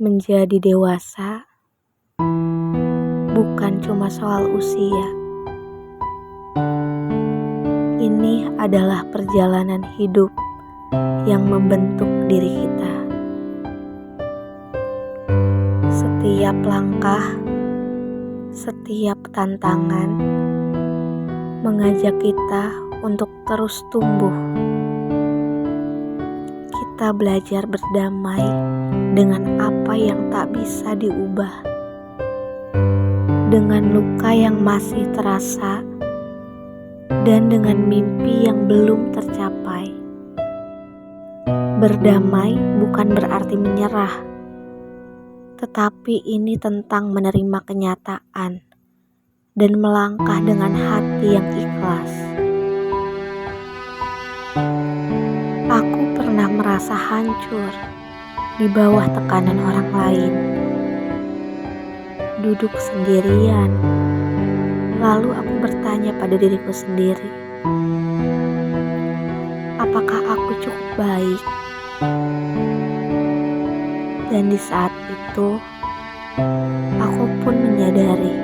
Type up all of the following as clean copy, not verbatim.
Menjadi dewasa bukan cuma soal usia. Ini adalah perjalanan hidup yang membentuk diri kita. Setiap langkah, setiap tantangan mengajak kita untuk terus tumbuh. Kita belajar berdamai dengan apa yang tak bisa diubah, dengan luka yang masih terasa, dan dengan mimpi yang belum tercapai. Berdamai bukan berarti menyerah, tetapi ini tentang menerima kenyataan dan melangkah dengan hati yang ikhlas. Aku pernah merasa hancur di bawah tekanan orang lain, duduk sendirian. Lalu aku bertanya pada diriku sendiri, apakah aku cukup baik? Dan di saat itu, aku pun menyadari,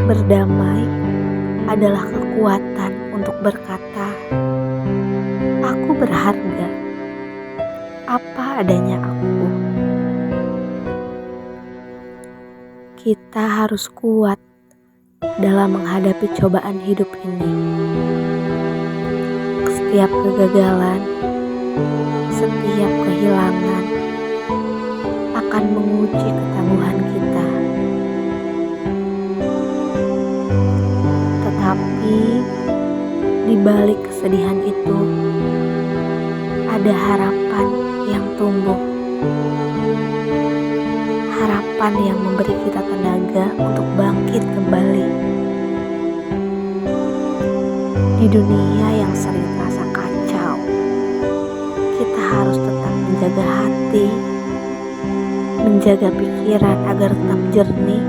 berdamai adalah kekuatan untuk berkata, aku berharga, apa adanya aku. Kita harus kuat dalam menghadapi cobaan hidup ini. Setiap kegagalan, setiap kehilangan akan menguji ketangguhan kita. Tetapi di balik kesedihan itu ada harapan yang tumbuh. Harapan yang memberi kita tenaga untuk bangkit kembali. Di dunia yang sering terasa kacau, kita harus tetap menjaga hati, menjaga pikiran agar tetap jernih,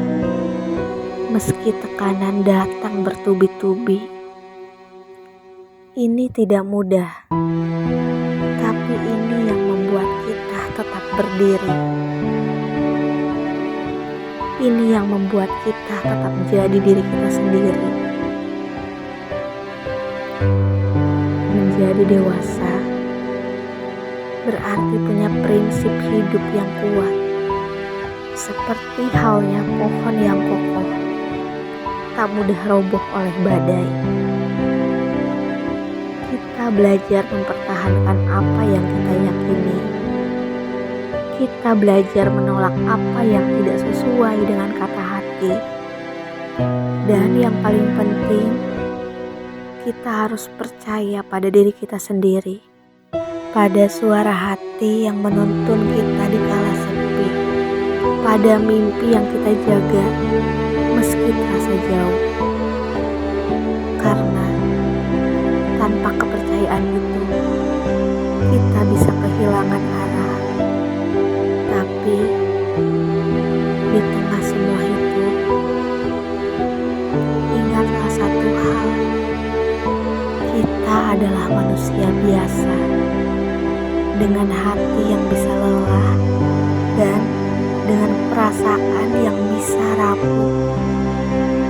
meski tekanan datang bertubi-tubi. Ini tidak mudah, tapi ini yang membuat kita tetap berdiri. Ini yang membuat kita tetap jadi diri kita sendiri. Menjadi dewasa berarti punya prinsip hidup yang kuat, seperti halnya pohon yang kokoh, tak mudah roboh oleh badai. Kita belajar mempertahankan apa yang kita yakini. Kita belajar menolak apa yang tidak sesuai dengan kata hati. Dan yang paling penting, kita harus percaya pada diri kita sendiri, pada suara hati yang menuntun kita di kala sepi, pada mimpi yang kita jaga meski terasa jauh. Karena tanpa kepercayaan itu, kita bisa kehilangan arah. Tapi di tengah semua itu, ingatlah satu hal, kita adalah manusia biasa dengan hati yang bisa lelah dan dengan perasaan yang bisa rapuh.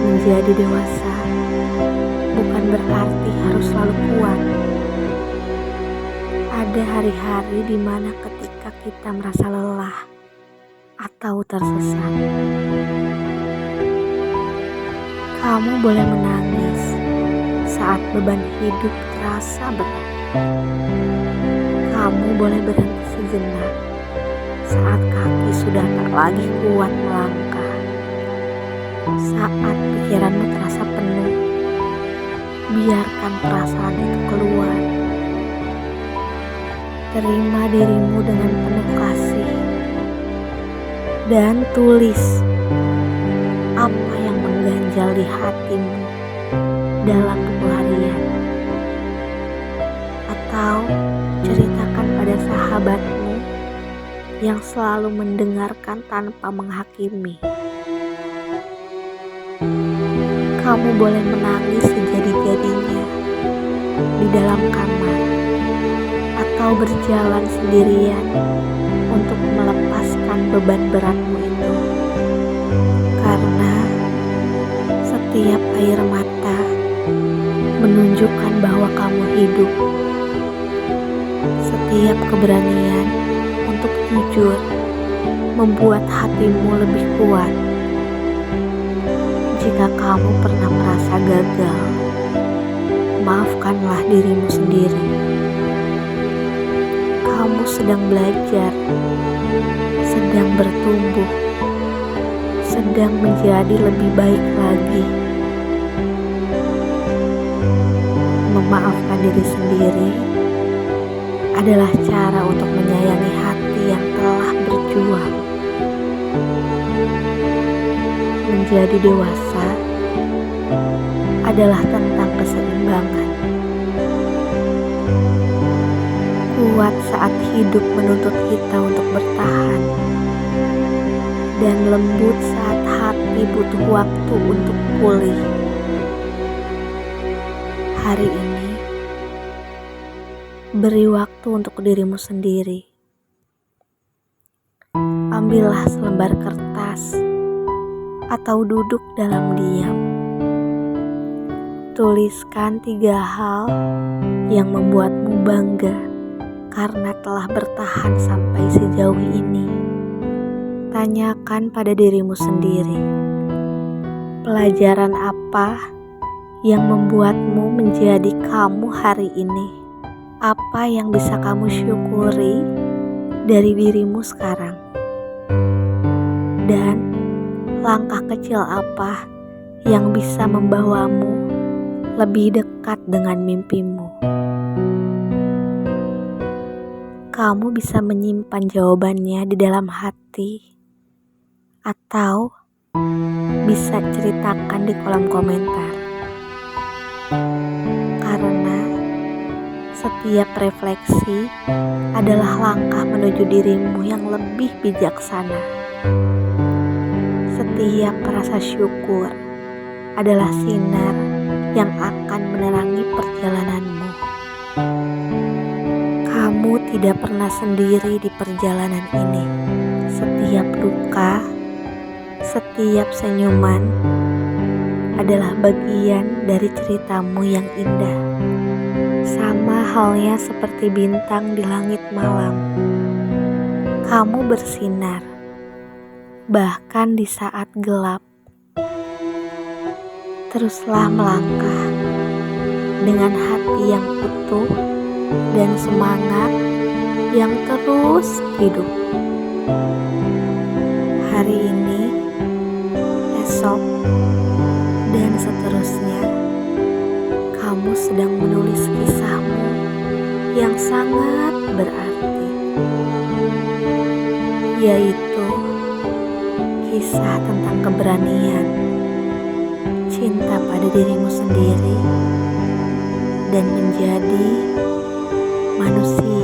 Menjadi dewasa bukan berarti harus selalu kuat. Ada hari-hari di mana ketika kita merasa lelah atau tersesat, kamu boleh menangis saat beban hidup terasa berat. Kamu boleh berhenti sejenak saat kaki sudah tak lagi kuat melangkah. Saat pikiranmu terasa penuh, biarkan perasaan itu keluar. Terima dirimu dengan penuh kasih dan tulis apa yang mengganjal di hatimu dalam buku harian, atau ceritakan pada sahabatmu yang selalu mendengarkan tanpa menghakimi. Kamu boleh menangis sejadi-jadinya di dalam kamar, atau kau berjalan sendirian untuk melepaskan beban beratmu itu. Karena setiap air mata menunjukkan bahwa kamu hidup. Setiap keberanian untuk jujur membuat hatimu lebih kuat. Jika kamu pernah merasa gagal, maafkanlah dirimu sendiri. Kamu sedang belajar, sedang bertumbuh, sedang menjadi lebih baik lagi. Memaafkan diri sendiri adalah cara untuk menyayangi hati yang telah berjuang. Menjadi dewasa adalah tentang keseimbangan. Kuat saat hidup menuntut kita untuk bertahan, dan lembut saat hati butuh waktu untuk pulih. Hari ini, beri waktu untuk dirimu sendiri. Ambillah selembar kertas atau duduk dalam diam. Tuliskan 3 hal yang membuatmu bangga karena telah bertahan sampai sejauh ini. Tanyakan pada dirimu sendiri, pelajaran apa yang membuatmu menjadi kamu hari ini? Apa yang bisa kamu syukuri dari dirimu sekarang? Dan langkah kecil apa yang bisa membawamu lebih dekat dengan mimpimu? Kamu bisa menyimpan jawabannya di dalam hati, atau bisa ceritakan di kolom komentar. Karena setiap refleksi adalah langkah menuju dirimu yang lebih bijaksana. Setiap rasa syukur adalah sinar yang akan menerangi perjalananmu. Kamu tidak pernah sendiri di perjalanan ini. Setiap luka, setiap senyuman adalah bagian dari ceritamu yang indah. Sama halnya seperti bintang di langit malam. Kamu bersinar, bahkan di saat gelap. Teruslah melangkah dengan hati yang utuh dan semangat yang terus hidup. Hari ini, esok, dan seterusnya, kamu sedang menulis kisahmu yang sangat berarti, yaitu kisah tentang keberanian, cinta pada dirimu sendiri, dan menjadi manusia